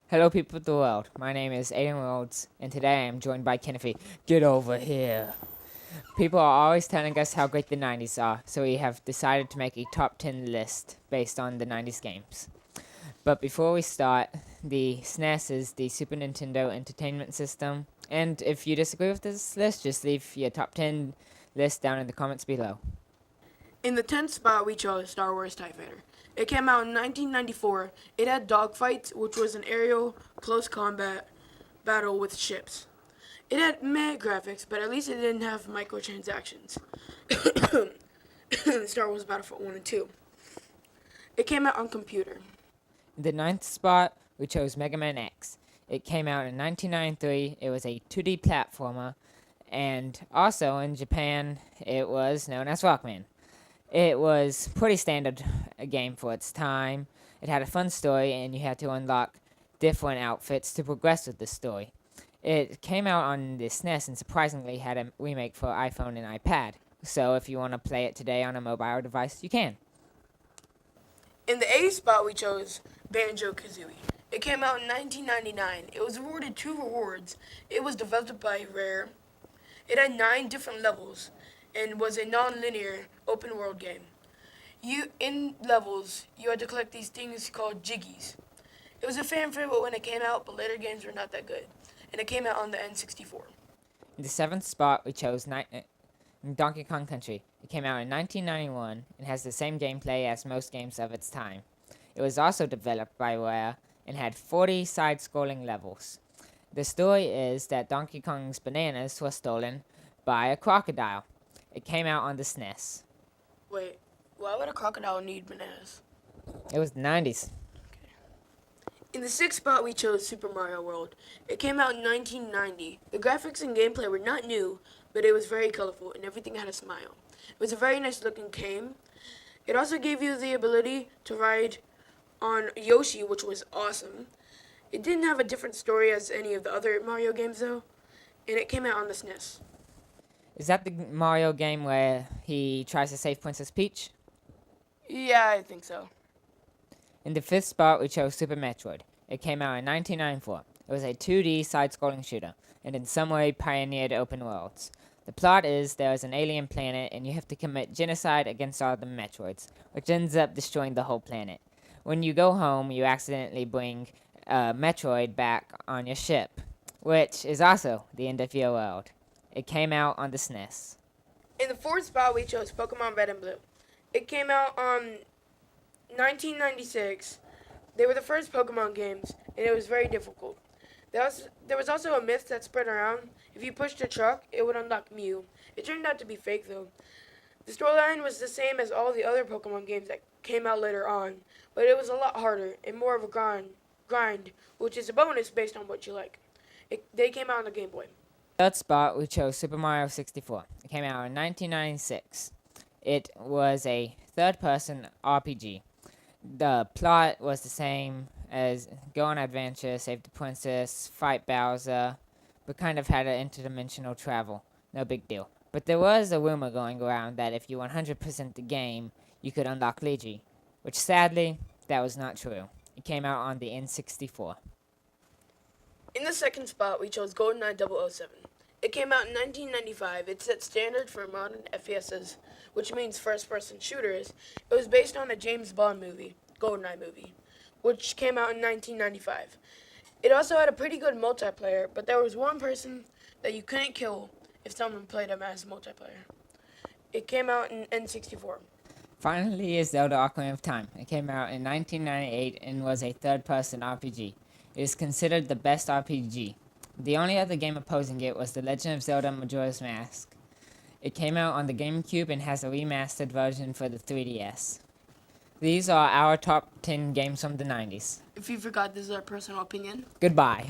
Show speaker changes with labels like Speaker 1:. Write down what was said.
Speaker 1: Hello, people of the world. My name is Aiden Rhodes, and today I am joined by Kennedy. Get over here. People are always telling us how great the 90s are, so we have decided to make a top 10 list based on the 90s games. But before we start, the SNES is the Super Nintendo Entertainment System, and if you disagree with this list, just leave your top 10 list down in the comments below.
Speaker 2: In the 10th spot, we chose Star Wars TIE Fighter. It came out in 1994. It had dogfights, which was an aerial close combat battle with ships. It had meh graphics, but at least it didn't have microtransactions. Star Wars Battlefront 1 and 2. It came out on computer.
Speaker 1: In the ninth spot, we chose Mega Man X. It came out in 1993. It was a 2D platformer, and also in Japan, it was known as Rockman. It was pretty standard a game for its time. It had a fun story, and you had to unlock different outfits to progress with the story. It came out on the SNES and surprisingly had a remake for iPhone and iPad. So if you want to play it today on a mobile device, you can.
Speaker 2: In the 8th spot, we chose Banjo-Kazooie. It came out in 1999. It was awarded 2 awards. It was developed by Rare. It had 9 different levels and was a non-linear open-world game. In levels, you had to collect these things called jiggies. It was a fan favorite when it came out, but later games were not that good. And it came out on the N64.
Speaker 1: In the 7th spot, we chose Donkey Kong Country. It came out in 1991 and has the same gameplay as most games of its time. It was also developed by Rare and had 40 side-scrolling levels. The story is that Donkey Kong's bananas were stolen by a crocodile. It came out on the SNES.
Speaker 2: Wait, why would a crocodile need bananas?
Speaker 1: It was the 90s.
Speaker 2: In the 6th spot, we chose Super Mario World. It came out in 1990. The graphics and gameplay were not new, but it was very colorful and everything had a smile. It was a very nice looking game. It also gave you the ability to ride on Yoshi, which was awesome. It didn't have a different story as any of the other Mario games though, and it came out on the SNES.
Speaker 1: Is that the Mario game where he tries to save Princess Peach?
Speaker 2: Yeah, I think so.
Speaker 1: In the 5th spot, we chose Super Metroid. It came out in 1994. It was a 2D side-scrolling shooter, and in some way pioneered open worlds. The plot is there is an alien planet, and you have to commit genocide against all the Metroids, which ends up destroying the whole planet. When you go home, you accidentally bring Metroid back on your ship, which is also the end of your world. It came out on the SNES.
Speaker 2: In the 4th spot, we chose Pokemon Red and Blue. It came out on 1996. They were the first Pokemon games, and it was very difficult. There was also a myth that spread around. If you pushed a truck, it would unlock Mew. It turned out to be fake, though. The storyline was the same as all the other Pokemon games that came out later on, but it was a lot harder and more of a grind, which is a bonus based on what you like. They came out on the Game Boy.
Speaker 1: Third spot, we chose Super Mario 64. It came out in 1996. It was a third-person RPG. The plot was the same as go on adventure, save the princess, fight Bowser, but kind of had an interdimensional travel. No big deal. But there was a rumor going around that if you 100% the game, you could unlock Luigi, which sadly, that was not true. It came out on the N64.
Speaker 2: In the 2nd spot, we chose GoldenEye 007. It came out in 1995. It set standard for modern FPSs, which means first-person shooters. It was based on a James Bond movie, GoldenEye movie, which came out in 1995. It also had a pretty good multiplayer, but there was one person that you couldn't kill if someone played him as multiplayer. It came out in N64.
Speaker 1: Finally is Zelda Ocarina of Time. It came out in 1998 and was a third-person RPG. It is considered the best RPG. The only other game opposing it was The Legend of Zelda Majora's Mask. It came out on the GameCube and has a remastered version for the 3DS. These are our top 10 games from the 90s.
Speaker 2: If you forgot, this is our personal opinion.
Speaker 1: Goodbye.